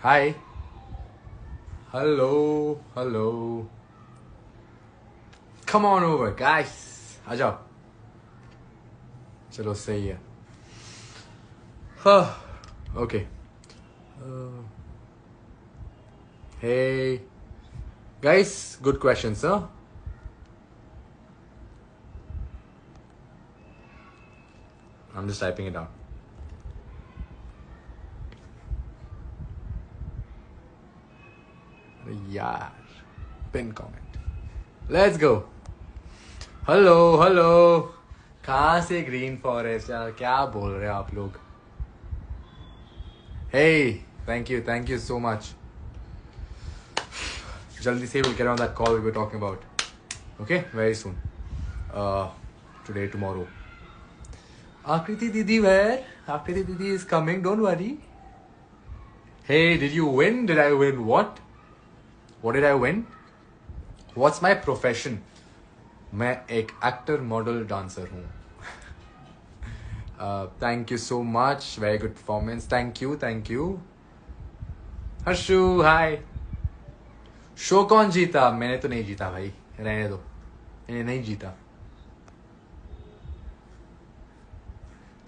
Hi. Hello. Hello. Come on over, guys. आ जाओ. चलो सही है. Okay. Hey. Guys, good questions, huh? I'm just typing it out. यार. Pin comment. Let's go. Hello. Hello. कहाँ से green forest यार क्या बोल रहे हो आप लोग? Hey, thank you so much. जल्दी से we'll get on that call we were talking about. Okay, very soon. Today, tomorrow. Akriti Didi where? Akriti Didi is coming, don't worry. Hey, did you win? Did I win what? What did I win? What's my profession? मैं एक actor model dancer हूँ. Thank you so much. Very good performance. Thank you. Harshu, hi. Show कौन जीता? मैंने तो नहीं जीता भाई, रहने दो. मैंने नहीं जीता.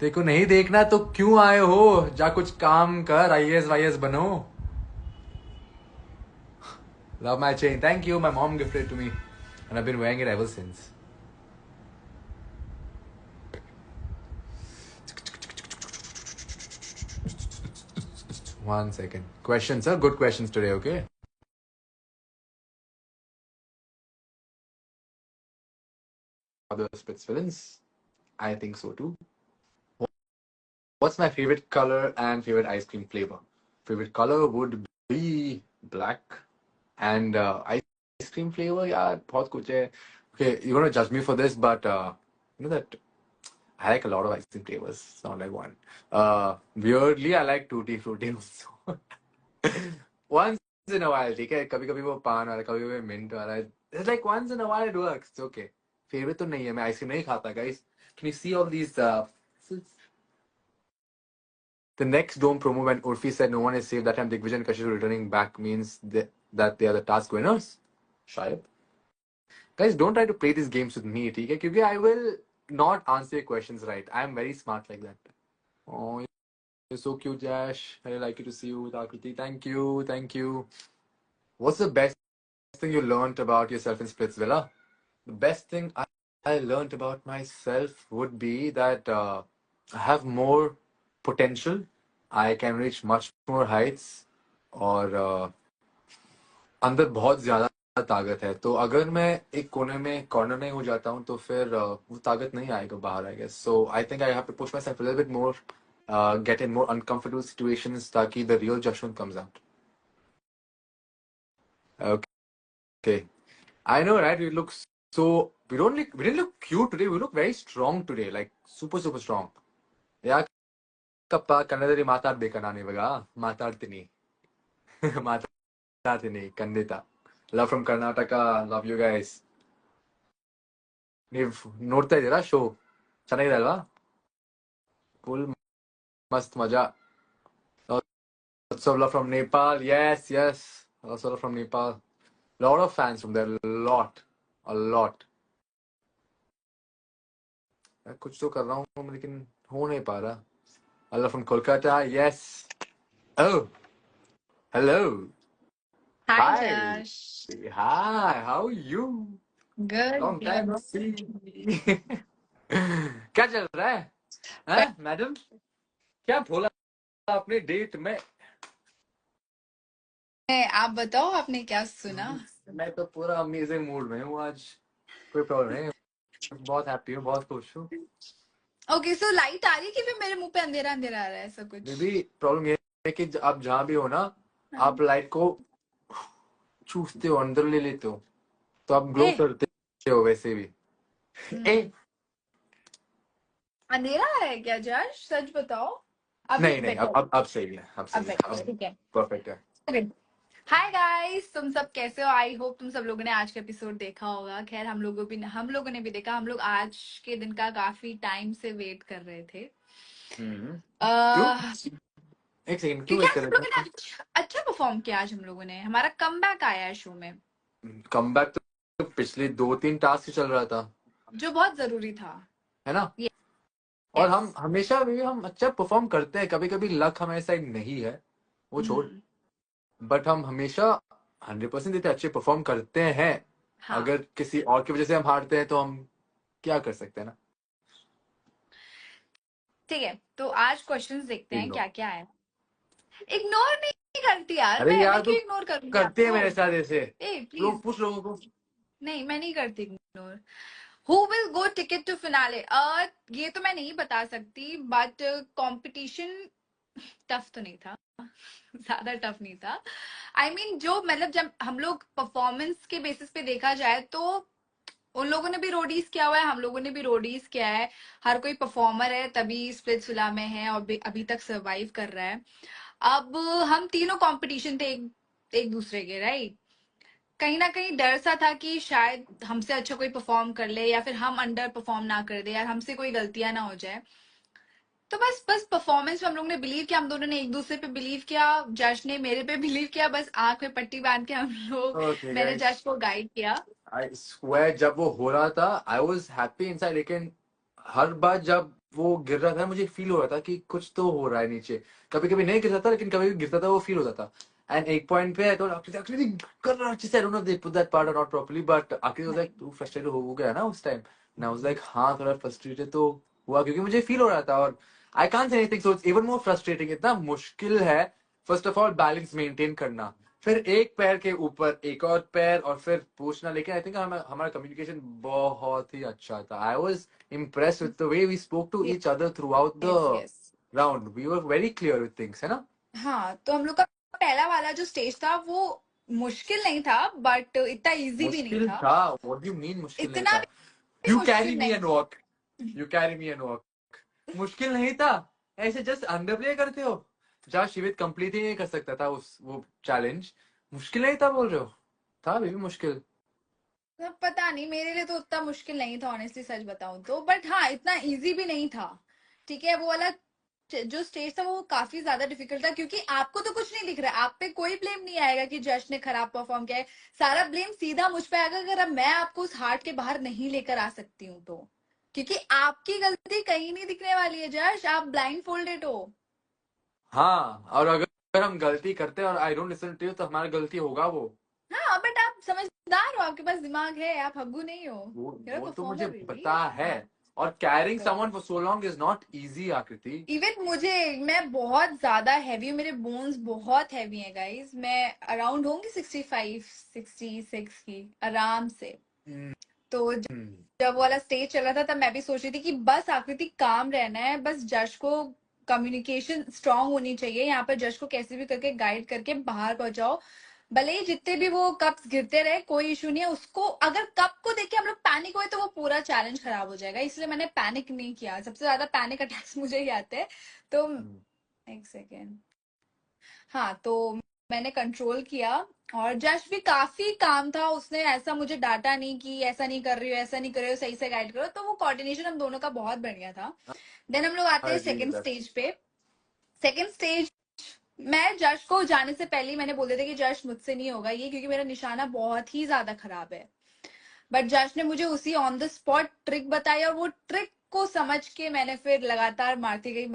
देखो नहीं देखना तो क्यों आए हो? जा कुछ काम कर, IAS वाईएस बनो. Love my chain. Thank you. My mom gifted it to me and I've been wearing it ever since. One second. Questions, sir. Good questions today, okay? Other Spitz villains? I think so too. What's my favorite color and favorite ice cream flavor? Favorite color would be black. And ice cream flavor, yeah, बहुत कुछ है. Okay, you're gonna judge me for this, but you know that I like a lot of ice cream flavors. It's not like one. Weirdly, I like Tutti Frutti also. Once in a while, ठीक है. कभी कभी वो पान वाला, कभी कभी mint वाला. It's like once in a while it works. It's okay. Favorite तो नहीं है. मैं आइसक्रीम नहीं खाता, guys. Can you see all these? The next Dome promo when Urfi said no one is safe that time, Digvijan and Kashyap returning back means that they are the task winners. Shayad. Guys, don't try to play these games with me, okay? Because I will not answer your questions right. I am very smart like that. Oh, you're so cute, Jash. I like it to see you with Akriti. Thank you. What's the best thing you learned about yourself in Splitsvilla? The best thing I learned about myself would be that I have more potential. I can reach much more heights. और अंदर बहुत ज्यादा ताकत है. तो अगर मैं एक कोने में कॉर्नर में हो जाता हूँ तो फिर वो ताकत नहीं आएगा बाहर, I guess. So I think I have to push myself little bit more, get in more uncomfortable situations ताकि the real Jashwant comes out. Okay. I know, right? We look so. We didn't look cute today. We look very strong today, like super strong. ಯಾಕಪ್ಪ ಕನ್ನಡದಲ್ಲಿ ಮಾತಾಡ್ಬೇಕಾ ನಾನು ಇವಾಗ? ಮಾತಾಡ್ತೀನಿ. ಮಾತಾಡ್ತೀನಿ ಖಂಡಿತ. Love from Karnataka. Love you guys. ನೀವ್ ನೋಡ್ತಾ ಇದ್ದೀರಾ ಶೋ? ಚೆನ್ನಾಗಿದೆ ಅಲ್ವಾ? ಫುಲ್ ಮಸ್ತ್ ಮಜಾ. Lots of love from Nepal. Yes. Lots of love from Nepal. Lot of fans from there. A lot. मैं कुछ तो कर रहा हूँ लेकिन हो नहीं पा रहा. Hello from Kolkata. Yes. Oh, hello. Hi, Hi. Josh. Hi. How are you? Good, Long time no good. see. क्या चल रहा है? पर मैडम क्या बोला आपने डेट में? आप बताओ आपने क्या सुना? मैं तो पूरा अमेजिंग मूड में हूँ आज. कोई प्रॉब्लम नहीं. बहुत हैप्पी हूँ, बहुत खुश हूँ. ओके, सो लाइट आ रही है कि फिर मेरे मुंह पे अंधेरा अंधेरा आ रहा है ऐसा कुछ? बेबी प्रॉब्लम ये है कि आप जहाँ भी हो ना, हाँ. आप लाइट को चूसते हो, अंदर ले लेते हो, तो आप ग्लो ए, करते हो वैसे भी. ए, अंधेरा है क्या जॉश? सच बताओ. अभी नहीं बेटर. अब सही है. अब अब सही है. बेटर, अब ठीक है. परफेक्ट है. ओके. हाय गाइस, तुम सब कैसे हो? आई होप तुम सब लोगों ने आज का एपिसोड देखा होगा. खैर हम लोगों ने भी देखा. हम लोग आज के दिन का काफी टाइम से वेट कर रहे थे. क्यों? अह एक सेकंड, क्यों क्योंकि वेट आज कर हम रहे लोगों ने अच्छा परफॉर्म किया। आज हम लोगों ने, हमारा कमबैक आया है शो में, थे? कमबैक तो पिछले 2-3 टास्क चल रहा था, जो बहुत जरूरी था। है ना? और यस। हम हमेशा भी हम अच्छा परफॉर्म करते हैं, कभी कभी लक हमारे साइड नहीं है, वो छोड़, बट हम हमेशा 100% देते अच्छे परफॉर्म करते हैं। हाँ अगर किसी और की वजह से हम हारते हैं तो हम क्या कर सकते हैं ना। ठीक है, तो आज क्वेश्चंस देखते हैं इग्नोर। क्या क्या है। इग्नोर नहीं करती यार, अरे मैं यार तू क्यों इग्नोर करूंगी करते हैं आपको? मेरे साथ ऐसे, ए प्लीज, लोग पूछ लोगों को। नहीं मैं नहीं करती ignore. Who will go ticket to finale? ये तो मैं नहीं बता सकती, बट कंपटीशन टफ तो नहीं था, ज्यादा टफ नहीं था। आई मीन जो मतलब जब हम लोग परफॉर्मेंस के बेसिस पे देखा जाए तो उन लोगों ने भी रोडीज किया हुआ है, हम लोगों ने भी रोडीज किया है। हर कोई परफॉर्मर है तभी स्प्लिट्सविला में है और अभी तक सरवाइव कर रहा है। अब हम तीनों कंपटीशन थे एक दूसरे के, राइट? कहीं ना कहीं डर सा था कि शायद हमसे अच्छा कोई परफॉर्म कर ले या फिर हम अंडर परफॉर्म ना कर दे, यार हमसे कोई गलतियां ना हो जाए। तो बस बस परफॉर्मेंस में हम लोग ने बिलीव किया, हम दोनों ने एक दूसरे पे बिलीव किया, जज ने मेरे पे बिलीव किया, बस आंख में पट्टी बांध के हम लोग, ओके मैंने गाइस, जज को गाइड किया। आई स्वेयर जब वो हो रहा था आई वाज हैप्पी इनसाइड, लेकिन हर बार जब वो गिर रहा था मुझे फील हो रहा था कि कुछ तो हो रहा है नीचे। कभी कभी नहीं गिरता था, लेकिन कभी कभी गिरता था, वो फील होता था। एंड एक पॉइंट पे तो आखिरी कर रहा अच्छे से, I don't know they put that part और नॉट प्रॉपर्ली, बट आखिरी वाज लाइक तू फ्रस्ट्रेटेड हो गया ना उस time, and I was like हाँ थोड़ा फ्रस्ट्रेटेड तो हुआ, क्योंकि मुझे फील हो रहा था। और I can't say anything, so it's even more frustrating. इतना मुश्किल है first of all balance maintain करना, फिर एक पैर के ऊपर एक और पैर, और फिर पूछना। लेकिन आई थिंक हमारा कम्युनिकेशन बहुत ही अच्छा था। I was impressed with the way we spoke to each other throughout the yes yes. round. We were very clear with things, है ना? हाँ, तो हम लोग का पहला वाला जो स्टेज था वो मुश्किल नहीं था, बट इतना इजी भी नहीं मुश्किल था। था? What do you mean मुश्किल नहीं इतना था? भी You carry मुश्किल me नहीं and walk. You carry me and walk. मुश्किल नहीं था? ऐसे जस्ट अंडर प्ले करते हो? जहाँ शिवित कंप्लीट ही नहीं कर सकता था उस वो चैलेंज, मुश्किल नहीं था बोल रहे हो? था भी मुश्किल। पता नहीं, मेरे लिए तो उतना मुश्किल नहीं था ऑनेस्टली, सच बताऊं तो। बट हाँ, इतना इजी भी नहीं था। ठीक है, वो वाला जो स्टेज था वो काफी ज्यादा डिफिकल्ट था, क्योंकि आपको तो कुछ नहीं दिख रहा है, आप पे कोई ब्लेम नहीं आएगा कि जज ने खराब परफॉर्म किया है। सारा ब्लेम सीधा मुझ पे आएगा अगर अब मैं आपको उस हार्ट के बाहर नहीं लेकर आ सकती हूँ तो, क्योंकि आपकी गलती कहीं नहीं दिखने वाली है जज, आप ब्लाइंड फोल्डेड हो। हाँ, और अगर हम गलती करते हैं और I don't listen to you तो हमारी गलती होगा वो। हाँ, बट आप समझदार हो, आपके पास दिमाग है, आप हग्गू नहीं हो। वो You're a वो तो मुझे performer really। पता है। हाँ, और कैरिंग तो someone for so long is not easy आकृति। इवन मुझे, मैं बहुत ज्यादा हैवी हूँ, मेरे बोन्स बहुत हैवी हैं गाइस। मैं अराउंड होंगी 65-66 की आराम से। तो जब वो वाला स्टेज चल रहा था तब मैं भी सोच रही थी कि बस आकृति काम रहना है, बस जज को कम्युनिकेशन स्ट्रांग होनी चाहिए, यहाँ पर जज को कैसे भी करके गाइड करके बाहर पहुंचाओ। भले ही जितने भी वो कप्स गिरते रहे, कोई इशू नहीं है उसको। अगर कप को देख के हम लोग पैनिक हुए तो वो पूरा चैलेंज खराब हो जाएगा, इसलिए मैंने पैनिक नहीं किया। सबसे ज्यादा पैनिक अटैक्स मुझे ही आते हैं। तो एक सेकेंड। हाँ, तो मैंने कंट्रोल किया। और जश भी काफी काम था, उसने ऐसा मुझे डांटा नहीं कि ऐसा नहीं कर रही हो, ऐसा नहीं कर रही हो, सही से गाइड करो। तो वो कोऑर्डिनेशन हम दोनों का बहुत बढ़िया था। देन हम लोग आते आई हैं agree with second that. Stage पे। सेकंड स्टेज, मैं जश को जाने से पहले ही मैंने बोल दिया था कि जश मुझसे नहीं होगा ये, क्योंकि मेरा निशाना बहुत ही ज्यादा खराब है। बट जश ने मुझे उसी ऑन द स्पॉट ट्रिक बताई, और वो ट्रिक को समझ के मैंने फिर लगातार मारती गई,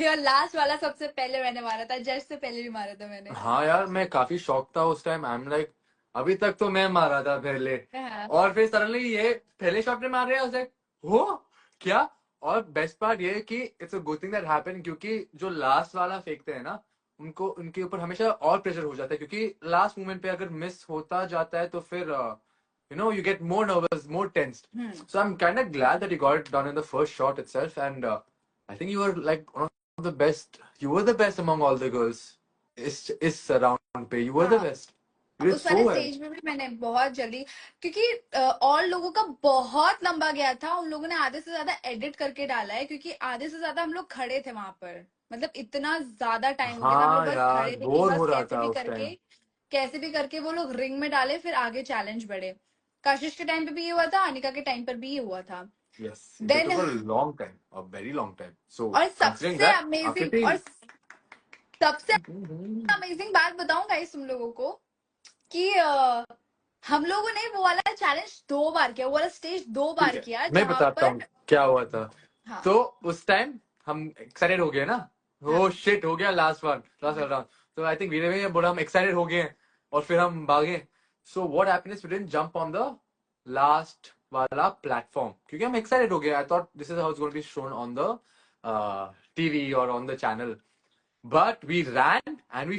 और लास्ट वाला सबसे पहले मैंने मारा था, जश से पहले भी मारा था मैंने। हाँ यार, मैं काफी शॉक था उस टाइम। आई एम लाइक अभी तक तो मैं मारा था पहले, हाँ। और फिर सडनली ये पहले शॉट में मार रहे हैं, लाइक हो क्या। और बेस्ट पार्ट ये है कि it's a good thing that happened, क्योंकि जो लास्ट वाला फेंकते हैं ना उनको, उनके ऊपर हमेशा और प्रेशर हो जाता है, क्योंकि लास्ट मोमेंट पे अगर मिस होता जाता है तो फिर you get more nervous, more tensed. So I'm kind of glad that you got it done in the first shot itself, and I think you were like one of the best. You were the best among all the girls. इस round पे you were the हाँ, best, you did उस सो वाले well. Stage में भी मैंने बहुत जल्दी, क्योंकि और लोगों का बहुत लंबा गया था, उन लोगों ने आधे से ज्यादा एडिट करके डाला है, क्योंकि आधे से ज्यादा हम लोग खड़े थे वहां पर। मतलब इतना ज्यादा टाइम हो गया था, हम लोग हाँ बस यार, खड़े थे कि बोर बस हो रहा था उस टाइम। कैसे भी करके वो लोग रिंग में डाले, फिर आगे चैलेंज बढ़े। कशिश के टाइम पे भी ये हुआ था, अनिका के टाइम पर भी ये हुआ था। Yes, it then took a long time, a very long time. So और कंसीडरिंग सबसे दैट अमेजिंग आकृति, और सबसे अमेजिंग बात बताऊं गाइस तुम लोगों को कि हम लोगों ने वो वाला चैलेंज 2 बार किया, वो वाला स्टेज 2 बार ठीक है, किया मैं जहां बताता हूँ पर क्या हुआ था। हाँ तो उस टाइम हम एक्साइटेड हो गए ना, हाँ वो शिट हो गया लास्ट राउंड। तो आई थिंक वीरे में बोला हम एक्साइटेड हो गए हैं और फिर हम भागे। So what happened is we didn't jump on the last वाला प्लेटफॉर्म क्योंकि हम एक्साइटेड हो गए। I thought this is how it's going to be shown on the TV और on the channel, but we ran and we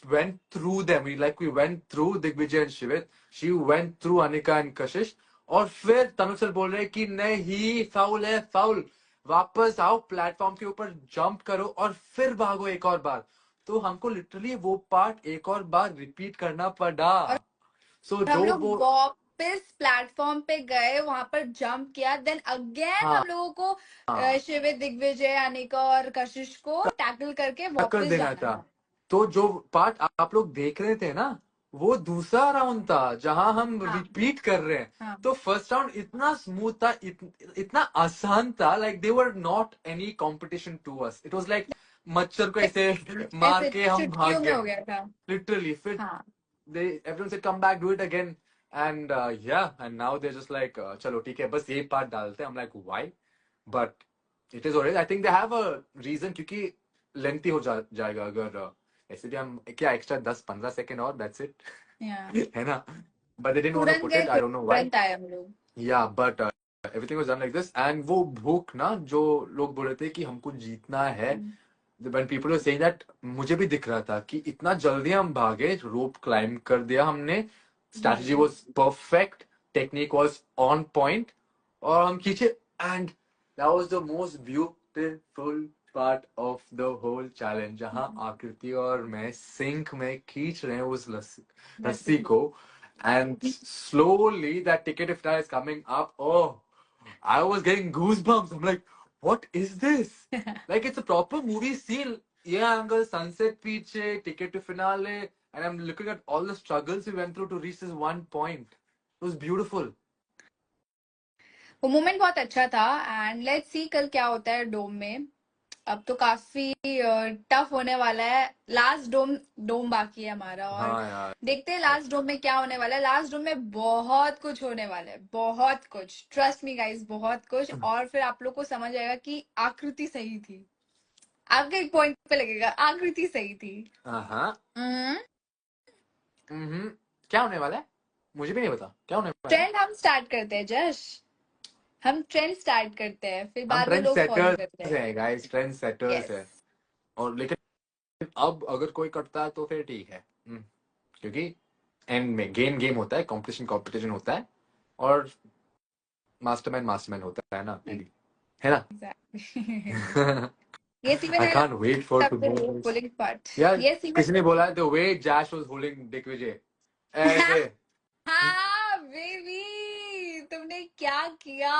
went through them. We went through Digvijay and Shivit. She went through Anika and Kashish. और फिर Tanuj sir बोल रहे हैं कि नहीं foul है, foul, वापस आओ प्लेटफॉर्म के ऊपर, जंप करो और फिर भागो एक और बार। तो हमको लिटरली वो पार्ट एक और बार रिपीट करना पड़ा। और सो हम जो लोग वो वापस प्लेटफॉर्म पे गए, वहां पर जंप किया, देन अगेन हाँ हम लोगों को हाँ शिविर, दिग्विजय, अनिका और कशिश को टैकल करके टक्कर वापस देना जाना था। था। तो जो पार्ट आप लोग देख रहे थे ना, वो दूसरा राउंड था जहां हम हाँ रिपीट कर रहे हैं। हाँ तो फर्स्ट राउंड इतना स्मूथ था, इतना आसान था, like they were not any competition to us. It was like मच्छर को ऐसे मार ऐसे के हम भाग चुटकियों में गए हो गया था। लिटरली। फिर हाँ they everyone said come back, do it again, and yeah, and now they're just like चलो ठीक है बस ये पार्ट डालते हैं। I'm like why? But it is already, I think they have a reason क्योंकि लेंथी हो जाएगा अगर ऐसे भी हम क्या एक्स्ट्रा 10-15 सेकेंड और that's it या है ना। But they didn't want to तुरंत put गए it, I don't know why. तुरंत आए हम लोग। Yeah, but everything was done like this, and वो भूख ना जो लोग बोल रहे थे कि हमको जीतना है, when people were saying that, मुझे भी दिख रहा था कि इतना जल्दी हम भागे, रोप क्लाइंब कर दिया हमने, strategy was perfect, technique was on point, और हम खींचे, and that was the most beautiful part of the whole challenge, जहां आकृति और मैं सिंक में खींच रहे हैं उस रस्सी को, and slowly that ticket if is coming up. Oh, I was getting goosebumps. I'm like, what is this? Like it's a proper movie scene. Yeah, uncle, sunset peach, ticket to finale, and I'm looking at all the struggles we went through to reach this one point. It was beautiful. वो moment बहुत अच्छा था। And let's see कल क्या होता है डोम में। अब तो काफी टफ होने वाला है। लास्ट डोम डोम बाकी है हमारा, और हाँ यार। देखते हैं लास्ट डोम में क्या होने वाला है। लास्ट डोम में बहुत कुछ होने वाला है, बहुत कुछ, ट्रस्ट मी गाइस, बहुत कुछ। और फिर आप लोग को समझ आएगा कि आकृति सही थी। आपके एक पॉइंट पे लगेगा आकृति सही थी। हाँ। हम्म। क्या होने वाला है मुझे भी नहीं पता क्या होने वाला है। ट्रेंड हम स्टार्ट करते हैं जश, हम ट्रेंड स्टार्ट करते हैं, फिर हम बाद में ट्रेंड लोग फॉलो करते सेटर्स हैं। हैं गाइस, ट्रेंड सेटर्स यस। है। और लेकिन अब अगर कोई करता है तो फिर ठीक है। क्योंकि एंड में गेम गेम होता है, कंपटीशन कंपटीशन होता है, और मास्टरमैन होता है ना दीदी, है ना। Yes, even I I can't wait for love to the do rope this. pulling part. यार Yes, even किसी ने बोला the way Jash was holding Digvijay ऐसे। हाँ बेबी, तुमने क्या किया।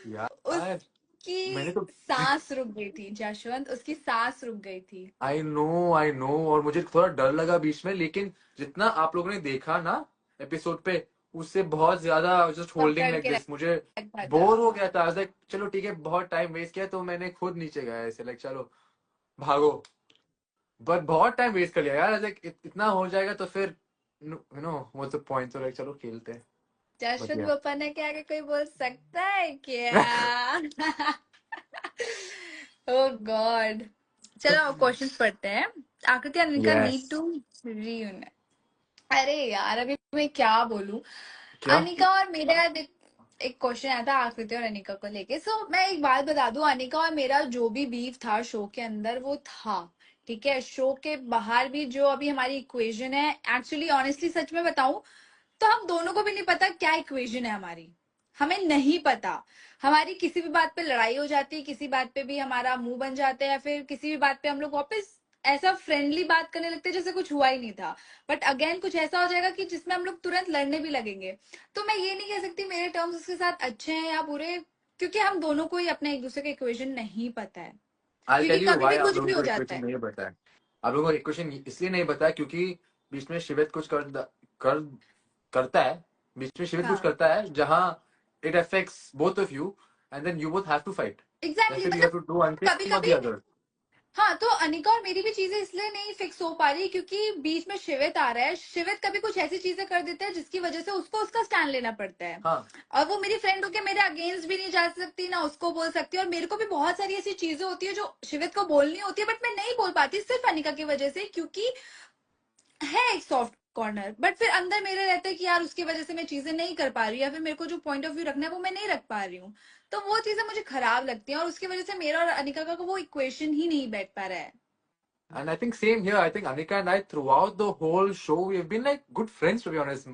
यार मैंने उसकी तो सांस रुक गई थी जशवंत, उसकी सांस रुक गई थी। आई नो, और मुझे थोड़ा डर लगा बीच में, लेकिन जितना आप लोगों ने देखा ना एपिसोड पे, उससे बहुत ज्यादा जस्ट होल्डिंग पकड़ लाइक के दिस, मुझे रखा बोर हो था। गया था। लाइक चलो ठीक है, बहुत टाइम वेस्ट किया, तो मैंने खुद नीचे गया ऐसे, लाइक चलो भागो। बट बहुत टाइम वेस्ट कर लिया यार, लाइक इतना हो जाएगा तो फिर you know what's the point, तो लाइक चलो खेलते हैं। बट जशवंत या बप्पा के आगे कोई बोल सकता है क्या? Oh God. चलो अब क्वेश्चंस पढ़ते हैं। Akriti Anika yes. Need to reunite. अरे यार अभी मैं क्या बोलूं। क्या? अनिका और मेरा एक क्वेश्चन आया था आकृति और अनिका को लेके। सो मैं एक बात बता दूं, अनिका और मेरा जो भी बीफ था शो के अंदर वो था, ठीक है। शो के बाहर भी जो अभी हमारी इक्वेशन है, एक्चुअली ऑनेस्टली सच में बताऊं तो हम दोनों को भी नहीं पता क्या इक्वेशन है हमारी। हमें नहीं पता। हमारी किसी भी बात पे लड़ाई हो जाती है, किसी बात पे भी हमारा मुंह बन जाता है, या फिर किसी भी बात पे हम लोग वापस ऐसा फ्रेंडली बात करने लगते हैं जैसे कुछ हुआ ही नहीं था। बट अगेन कुछ ऐसा हो जाएगा कि जिसमें हम लोग तुरंत लड़ने भी लगेंगे। तो मैं ये नहीं कह सकती मेरे टर्म्स उसके साथ अच्छे हैं या बुरे, क्योंकि हम दोनों को ही अपने एक दूसरे का इक्वेशन नहीं पता है। आई क्योंकि टेल यू कभी व्हाई भी आप कुछ भी लोगों हो को जाता इक्वेशन है। नहीं पता है। आप लोगों को इक्वेशन इसलिए नहीं पता है क्योंकि बीच में शिवित कुछ कर करता है, बीच में शिविर कुछ हाँ करता है जहां it affects both of you, and then you both have to fight, या एग्जैक्टली फिर यू मतलब हैव टू डू वन कभी थिंग और द कभी अदर। हाँ, तो अनिका और मेरी भी चीजें इसलिए नहीं फिक्स हो पा रही क्योंकि बीच में शिवित आ रहा है। शिवित कभी कुछ ऐसी चीजें कर देता है जिसकी वजह से उसको उसका स्टैंड लेना पड़ता है। हाँ और वो मेरी फ्रेंड होके मेरे अगेंस्ट भी नहीं जा सकती, ना उसको बोल सकती। और मेरे को भी बहुत सारी ऐसी चीजें होती है जो शिवित को बोलनी होती है, बट मैं नहीं बोल पाती सिर्फ अनिका की वजह से, क्योंकि है एक सॉफ्ट कॉर्नर। बट फिर अंदर मेरे रहते हैं कि यार उसकी वजह से मैं चीजें नहीं कर पा रही, या फिर मेरे को जो पॉइंट ऑफ व्यू रखना है वो मैं नहीं रख पा रही हूँ। तो वो चीजें मुझे खराब लगती हैं, और उसकी वजह से मेरा और अनिका का वो इक्वेशन ही नहीं बैठ पा रहा है। and I think same here. I think Anika and I throughout the whole show we've been like good friends, to be honest.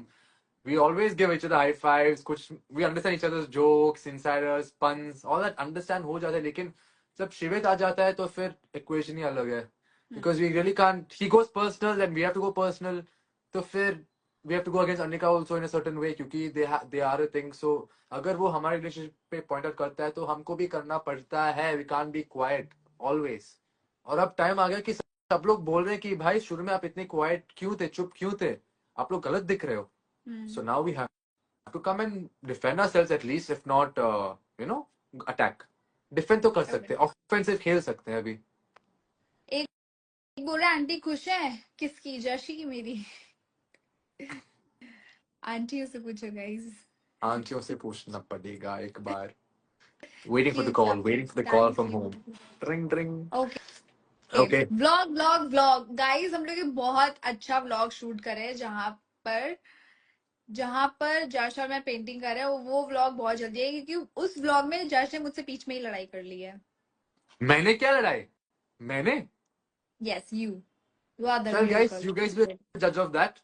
We always give each other high fives. कुछ we understand each other's jokes, insiders, puns, all that understand हो जाता है. लेकिन जब शिवित आ जाता है तो फिर equation ही अलग है. Because we really can't. He goes personal and we have to go personal. तो फिर we have to go against Anika also in a certain way क्योंकि they are a thing. So अगर वो हमारे relationship पे point out करता है तो हमको भी करना पड़ता है. We can't be quiet always. और अब टाइम आ गया कि सब लोग बोल रहे हैं कि भाई शुरू में आप इतने क्वाइट क्यों थे, चुप क्यों थे, आप लोग गलत दिख रहे हो. So now we have to come and defend ourselves at least, if not, you know, attack. Defend तो कर सकते हैं, offensive खेल सकते हैं अभी. एक बोल रहा है आंटी खुश है, किसकी, जर्शी की मेरी? आंटियों से पूछो गाइस। आंटियों से पूछना पड़ेगा एक बार. Waiting for the कि call, सब waiting for the call from dancing. home. Ring ring. Okay, Okay. Vlog vlog vlog guys, हम लोग एक बहुत अच्छा व्लॉग शूट करे पर जहां पर जश और मैं पेंटिंग कर रहे हैं। वो व्लॉग बहुत जल्दी है, क्योंकि उस व्लॉग में जश ने मुझसे बीच में ही लड़ाई कर ली है। मैंने क्या लड़ाई? मैंने? यस, यू आर द चल real guys, you guys be judge of that.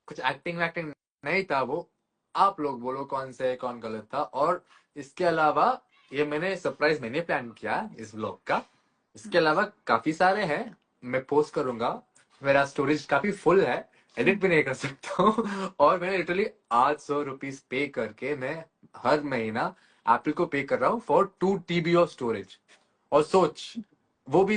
कुछ एक्टिंग वैक्टिंग नहीं था वो. आप लोग बोलो कौन से कौन गलत था. और इसके अलावा ये सरप्राइज मैंने प्लान किया इस व्लॉग का. इसके अलावा काफी सारे हैं, मैं पोस्ट करूंगा. मेरा स्टोरेज काफी फुल है, एडिट भी नहीं कर सकता हूँ. और मैंने लिटरली 800 रुपीज पे करके मैं हर महीना एप्पल को पे कर रहा हूँ फॉर 2 TB ऑफ स्टोरेज. और सोच, वो भी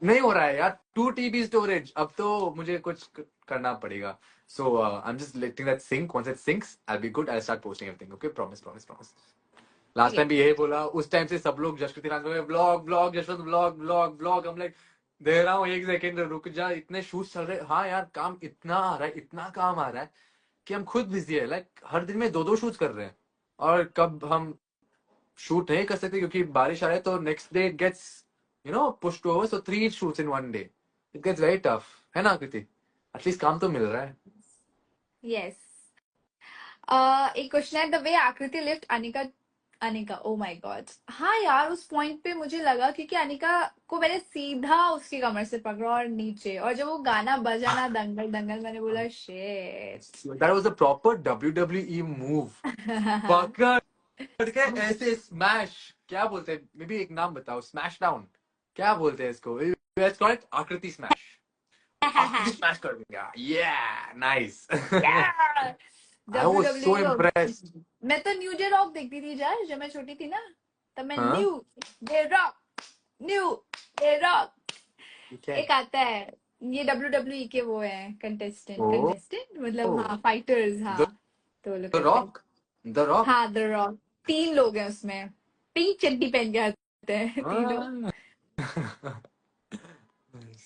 नहीं हो रहा है यार. 2 TB स्टोरेज. अब तो मुझे कुछ करना पड़ेगा. So I'm just letting that sink. Once it sinks, I'll be good. I'll start posting everything. Okay, promise, promise, promise. Last time भी यही बोला. उस टाइम से सब लोग Jaskriti vlog vlog Jaswant vlog vlog vlog. हम लाइक दे रहा हूँ, एक सेकेंड रुक जा, इतने शूज चल रहे. हाँ यार, काम इतना आ रहा है, इतना काम आ रहा है कि हम खुद बिजी है. लाइक हर दिन में 2-2 शूज कर रहे हैं. और कब हम शूट नहीं कर सकते क्योंकि बारिश आ रहा है, तो next day it gets pushed over. So 3 shoots in one day. It gets very tough. है ना कृति? एटलीस्ट काम तो मिल रहा है. यस। एक क्वेश्चन है, द वे आकृति lift Anika, Anika oh my God. हाँ यार, उस पॉइंट पे मुझे लगा क्योंकि अनिका को मैंने सीधा उसकी कमर से पकड़ा और नीचे, और जब वो गाना बजा ना, दंगल दंगल, मैंने बोला shit. That was a proper WWE move. पकड़ के ऐसे स्मैश. क्या बोलते हैं? मे बी एक नाम बताओ. स्मैश डाउन क्या बोलते हैं इसको? Let's call it आकृति स्मैश. आकृति स्मैश कर देगा. Yeah, nice. I was so WWE impressed. मैं तो न्यू डे रॉक देखती थी यार, जब मैं छोटी थी ना, तब मैं हाँ? न्यू डे रॉक क्या? एक आता है। ये WWE के वो है कंटेस्टेंट, Oh, मतलब हाँ, फाइटर्स, हाँ। the तो वो लोग the करते हैं। Rock. The Rock. हाँ, द रॉक। 3 लोग हैं उसमें, पिंक चड्डी पहन के आते हैं तीनों। Ah. Nice.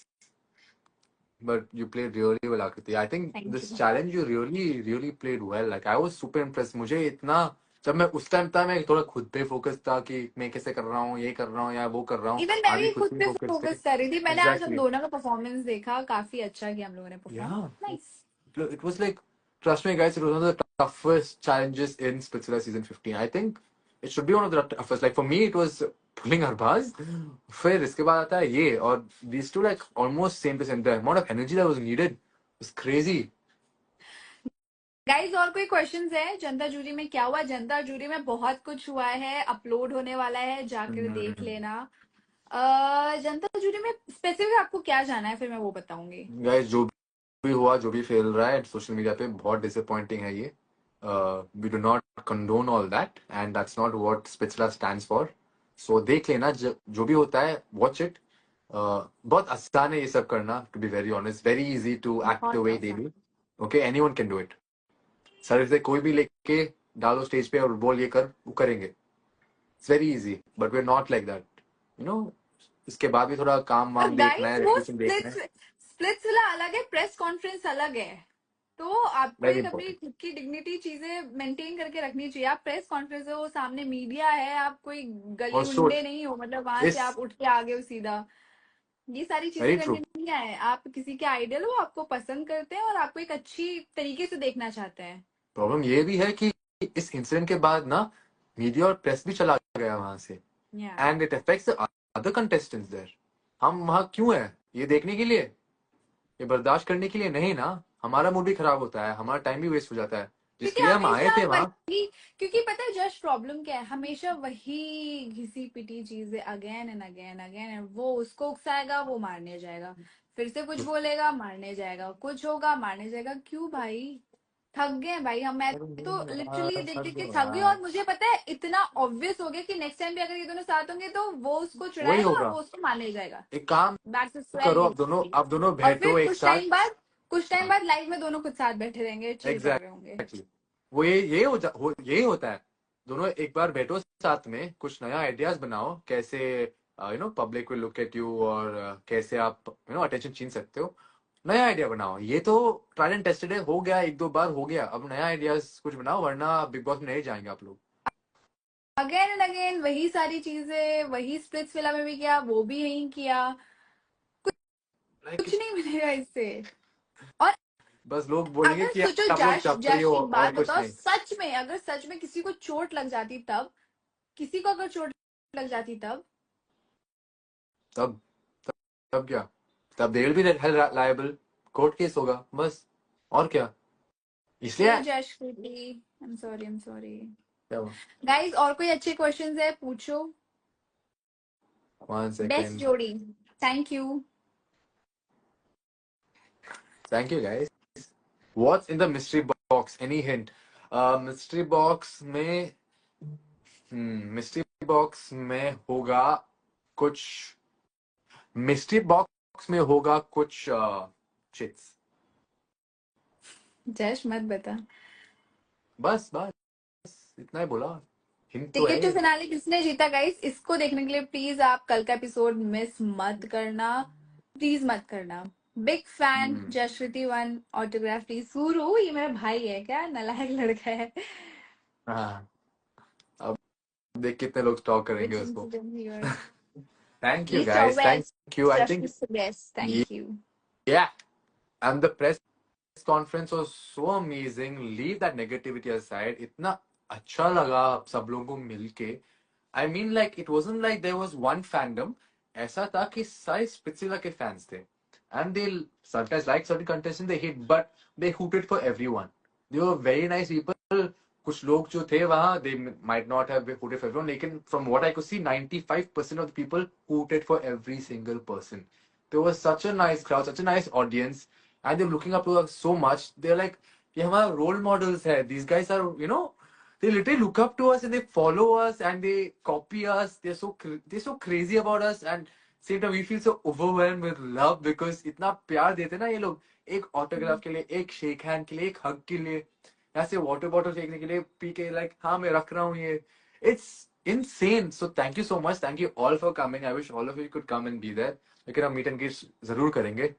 But you played really well, Akriti. I think thank this you. challenge you really played well. Like I was super impressed. मुझे इतना, जब मैं उस टाइम था, मैं थोड़ा खुद पे फोकस था कि मैं कैसे कर रहा हूँ, ये कर रहा हूँ या वो कर रहा हूँ. इवन मैं आगे भी खुद खुद पे पे फोकस थे. फोकस कर रही थी। मैंने आज हम Exactly. दोनों का परफॉर्मेंस देखा, काफी अच्छा किया हम लोगों ने perform. Yeah. Nice. It was like, trust me, guys, it was one of the toughest challenges in Spitfire season 15. I think it should be one of the toughest. Like for me, it was pulling Arbaz. फिर इसके बाद आता है ये, और these two like almost same to same. The amount of energy that was needed was crazy. Guys, और कोई questions है जनता जूरी में? क्या हुआ जनता जूरी में? बहुत कुछ हुआ है, अपलोड होने वाला है, जाकर देख लेना। जनता जूरी में स्पेसिफिक आपको क्या जाना है, फिर मैं वो बताऊंगी। Guys, जो भी हुआ, जो भी फेल रहा है सोशल मीडिया पे, बहुत डिसअपॉइंटिंग है ये. We do not condone all that, and that's not what Spitfire stands for. So देख लेना, जो भी होता है, watch it. बहुत आसान है ये सब करना, to be very honest. Very easy to act the बहुत way they आसान। do. Okay, anyone can do it. Sir से कोई भी लेके डालो स्टेज पे और बोल ये कर, वो करेंगे. It's very easy, but we're not like that. You know, इसके बाद भी थोड़ा काम वाम देखना गाइस है, वो रेपुटेशन देखना स्प्लिट्स है। स्प्लिट्स वाला अलग है, प्रेस कॉन्फ्रेंस अलग है। तो आपको वेरी एक अपनी इंपॉर्टेंट। खुद की डिग्निटी चीजें मेंटेन करके रखनी चाहिए। आप प्रेस कॉन्फ्रेंस है, वो सामने मीडिया है, आप कोई गली और गुंडे सोच नहीं हो, मतलब वहां से इस आप उठ के आ गए हो सीधा। ये सारी चीजें वेरी करनी ट्रू। नहीं है। आप किसी के आइडल हो, आपको पसंद करते हैं और आपको एक अच्छी तरीके से देखना चाहते हैं। प्रॉब्लम ये भी है कि इस इंसिडेंट के बाद ना मीडिया और प्रेस भी चला गया वहां से, या and it affects the other contestants there. हम वहां क्यों है? ये देखने के लिए? ये बर्दाश्त करने के लिए नहीं ना। हमारा मूड भी खराब होता है, हमारा टाइम भी वेस्ट हो जाता है क्योंकि जिसके लिए हम आए हमेशा थे वहां। वही, क्योंकि पता है जस्ट प्रॉब्लम क्या है, हमेशा वही घिसी पिटी चीजें again and again again and, वो उसको उकसाएगा, वो मारने जाएगा, फिर से कुछ बोलेगा मारने जाएगा, कुछ होगा मारने जाएगा। क्यों भाई? थक गए हैं भाई हम। मैं तो लिटरली देख देख के थक गई, और मुझे पता है इतना ऑब्वियस हो गया कि नेक्स्ट टाइम भी अगर ये दोनों साथ होंगे तो वो उसको वही चिढ़ाएगा और होगा। वो उसको मारने जाएगा। एक काम दैट्स करो, वेरी आप दोनों और बैठो फिर एक साथ। कुछ टाइम बाद लाइव में दोनों खुद साथ बैठे रहेंगे, चिल कर रहे होंगे। एग्जैक्टली। वो यही होता है। दोनों एक बार बैठो साथ में, कुछ नया आइडियाज बनाओ, कैसे public will look at you, और कैसे आप अटेंशन छीन सकते हो। नया आइडिया बनाओ। ये तो ट्रायल एंड टेस्टेड है, हो गया, एक दो बार हो गया। अब नया आइडियाज कुछ बनाओ, वरना बिग बॉस में नहीं जाएंगे आप लोग। अगेन एंड अगेन वही सारी चीजें, वही स्प्लिट्स विला में भी किया, वो भी यही किया। लाइक कुछ नहीं मिलेगा इससे। और बस लोग बोलेंगे अगर कि सोचो, आप लोग जश चपरी जश हो एक और बात कुछ बताओ, नहीं। सच में अगर सच में किसी को चोट लग जाती तब, किसी को अगर चोट लग जाती तब, तब तब क्या? तब they will be held liable, court case होगा बस। और क्या? इसलिए hey Jaskriti, I am sorry, I am sorry. क्या हुआ? गाइस और कोई अच्छे क्वेश्चंस है पूछो। Best second. जोड़ी। Thank you. Thank you guys. What's in the mystery box? Any hint? Mystery box में मिस्ट्री बॉक्स में होगा कुछ। मिस्ट्री बॉक्स में होगा कुछ चिट्स। जश मत बता। बस बस इतना ही बोला। हिंट तो है टिकट टू ये। फिनाले किसने जीता गाइस? इसको देखने के लिए प्लीज आप कल का एपिसोड मिस मत करना, प्लीज मत करना। Big fan hmm, Jaskriti one, autograph please. सूरू ये मेरा भाई है क्या? नालायक लड़का है। हाँ। अब देख कितने लोग स्टॉक करेंगे Which उसको। incident you are? Thank you East or guys, thank west? You. I think Justice West. Thank you. या and the press conference was so amazing. Leave that negativity aside. इतना अच्छा लगा सब लोगों को मिलके। I mean, like it wasn't like there was one fandom. ऐसा था कि सारे स्पिट्सिला के fans थे, and they sometimes like certain contestants they hate, but they hooted for everyone. They were very nice people. कुछ लोग जो थे वहाँ, they might not have hooted for everyone, लेकिन from what I could see, 95% of the people hooted for every single person. There was such a nice crowd, such a nice audience, and they're looking up to us so much. They're like, ये हमारा role models है. These guys are, they literally look up to us and they follow us and they copy us. They're so crazy about us, and same time we feel so overwhelmed with love because इतना प्यार देते ना ये लोग। एक autograph के लिए, एक शेक हैंड के लिए, एक हग के लिए, ऐसे वाटर बॉटल फेंकने के लिए, पी के लाइक हाँ मैं रख रहा हूँ ये। It's insane. So thank you so much. Thank you all for coming. I wish all of you could come and be there. लेकिन हम मीट एंड ग्रीट जरूर करेंगे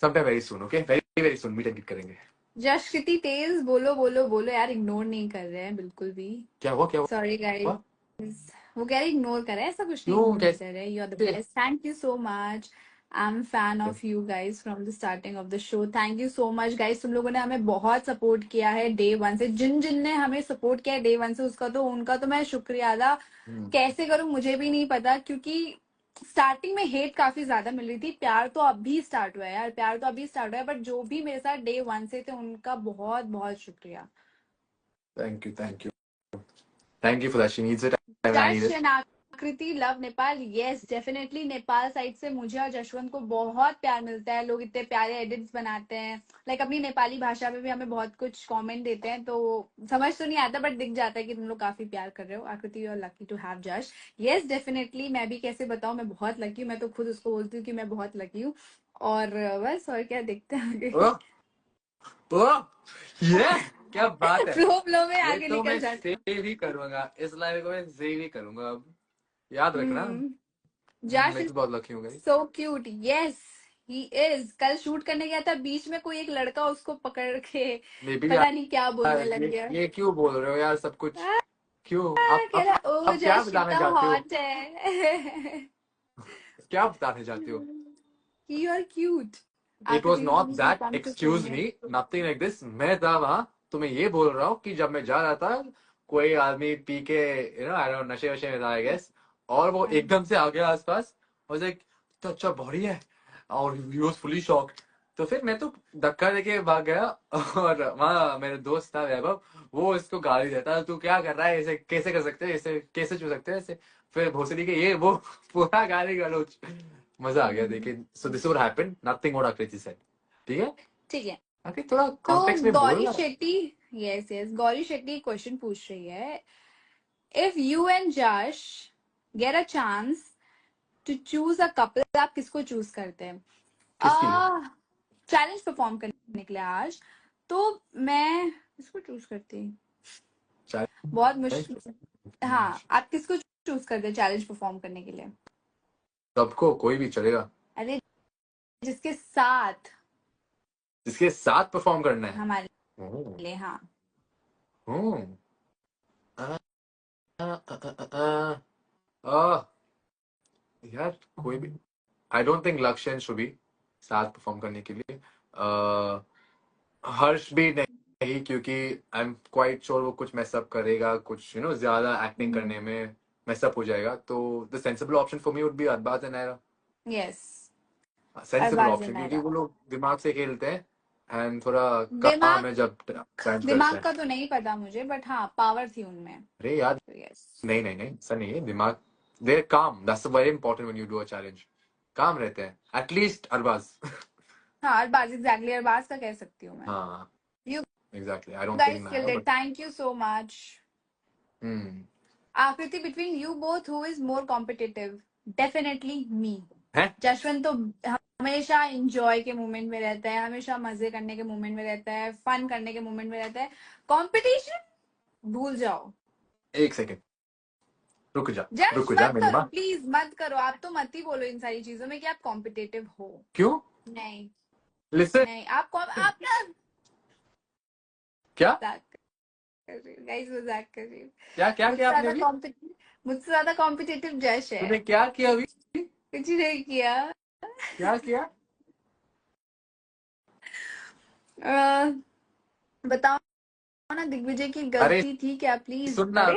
sometime very soon. Okay, very very soon meet and greet करेंगे। जसकृति तेज बोलो बोलो बोलो यार, ignore नहीं कर रहे हैं बिल्कुल भी। क्या हुआ? क्या सॉरी हुआ? गाइस, वो कह रहे इग्नोर कर रहे हैं, ऐसा कुछ नहीं, क्यों? इग्नोर नहीं कर रहे हैं। यू आर द कैसे? Best, thank you so much. I am fan of you guys from the starting of the show. Thank you so much guys, तुम लोगों ने हमें बहुत सपोर्ट किया है डे वन से। जिन जिन ने हमें सपोर्ट किया है डे वन से, उसका तो उनका तो मैं शुक्रिया अदा कैसे करूं मुझे भी नहीं पता, क्योंकि स्टार्टिंग में हेट काफी ज्यादा मिल रही थी। प्यार तो अभी स्टार्ट हुआ है यार, प्यार तो अभी स्टार्ट हुआ है, बट जो भी मेरे साथ डे वन से थे उनका बहुत बहुत शुक्रिया। Thank you for that. She needs it and I need जश इट। एंड आकृति love Nepal. Yes definitely, Nepal side से मुझे और जशवंत को बहुत प्यार मिलता है। लोग इतने प्यारे एडिट्स बनाते हैं, लाइक अपनी नेपाली भाषा में भी हमें बहुत कुछ कमेंट देते हैं, तो समझ तो नहीं आता बट दिख जाता है कि तुम लोग काफी प्यार कर रहे हो। Akriti you are lucky to have Jash. Yes definitely, मैं भी कैसे बताऊं, मैं बहुत लकी हूँ। मैं तो खुद उसको बोलती हूँ कि मैं बहुत लकी हूँ। और बस, और क्या, देखते हैं आगे। ओह ओह ये क्या बात है? फ्लो फ्लो में ये आगे तो निकल मैं जाता। सेव ही करूंगा, इस लाइव को मैं सेव ही करूंगा अब। याद रखना। हम्म जश मैं इज तो बहुत लकी हूँ guys. So cute, yes he is. कल शूट करने गया था, बीच में कोई एक लड़का उसको पकड़ के मे बी पता नहीं क्या बोलने यार, लग गया। ये क्यों बोल रहे हो यार सब कुछ? क्यों कह रहा ओ आप क्या जश बताना कितना चाहते हो? हॉट है। क्या बताना चाहते हो? You are cute. It was Akriti not दीदी दैट, कम से सही एक्सक्यूज है। Me, nothing like this. मैं था वहां, तो मैं ये बोल रहा हूँ कि जब मैं जा रहा था, कोई आदमी पी के, आई डोंट, नशे वशे में था आई गेस, और वो हाँ। एकदम से आ गया आसपास, और लाइक, तो अच्छा बॉडी है, और ही वाज फुली शॉक्ड। तो फिर मैं तो धक्का देके भाग गया, और वहाँ मेरे दोस्त था वैभव, वो इसको गाली देता, तू क्या कर रहा है, ऐसे कैसे कर सकते हैं, ऐसे कैसे छू सकते हैं ऐसे, फिर भोसड़ी के ये वो पूरा गाली गलौज। मजा आ गया देखे। So this what happened, nothing what आकृति सेड। ठीक है, ठीक है। आकृति थोड़ा तो कॉन्टेक्स्ट में गौरी बोलना। Shetty, yes yes, Gauri Shetty question पूछ रही है, if you and Jash get a chance to choose a couple, आप किसको चूज करते हैं? किसके लिए? चैलेंज परफॉर्म करने के लिए आज। तो मैं किसको चूज करती, बहुत मुश्किल। हाँ, आप किसको चूज करते हैं चैलेंज परफॉर्म करने के लिए? सबको, कोई भी चलेगा, अरे जिसके साथ जिसके साथ परफॉर्म करना है। हमारे ओह, लिए, हाँ। ओह, आ, आ, आ, आ, आ, आ, यार कोई भी, आई डोंट थिंक लक्ष्य एंड शुभी साथ परफॉर्म करने के लिए। हर्ष भी नहीं, क्योंकि आई एम क्वाइट श्योर वो कुछ मैसअप करेगा, कुछ ज्यादा एक्टिंग करने में मैसअप हो जाएगा। तो the sensible option for me would be Arbaaz and Naira. Yes, sensible Arbaaz option, क्योंकि नायरा। वो लोग दिमाग से खेलते हैं, एंड थोड़ा काम दिमाग, है जब डांस करते दिमाग हैं। का तो नहीं पता मुझे, बट हाँ पावर थी उनमें। अरे यार, तो यस। नहीं नहीं नहीं, ऐसा नहीं है, दिमाग, देर काम, that's very important when you do a challenge. काम रहते हैं, एटलीस्ट अरबाज। हाँ अरबाज, एग्जैक्टली अरबाज का कह सकती हूँ मैं। हाँ, you exactly, I don't think guys killed Naira it, but. Thank you so much. Hmm. Akriti, between you both who is more competitive? Definitely me. है। जशवंत तो हमेशा इंजॉय के मोमेंट में रहता है, हमेशा मजे करने के मोमेंट में रहता है, फन करने के मोमेंट में रहता है। कंपटीशन भूल जाओ। एक सेकेंड, रुक जा, जश रुक जा मत मेरी करो माँ। प्लीज, मत करो, आप तो मत ही बोलो इन सारी चीजों में कि आप कॉम्पिटिटिव हो। क्यों? नहीं, लिसन। नहीं आप ना, क्या मजाक कर रही हूँ गाइस, मजाक कर रही हूँ। क्या क्या मुझसे क्या आपने ज्यादा अभी? कॉम्पिटिटिव, मुझसे ज्यादा कॉम्पिटिटिव जश है। तूने क्या किया अभी? कुछ नहीं किया। क्या किया? अ, बताओ ना, दिग्विजय की अरे गलती थी क्या प्लीज? सुनना, अरे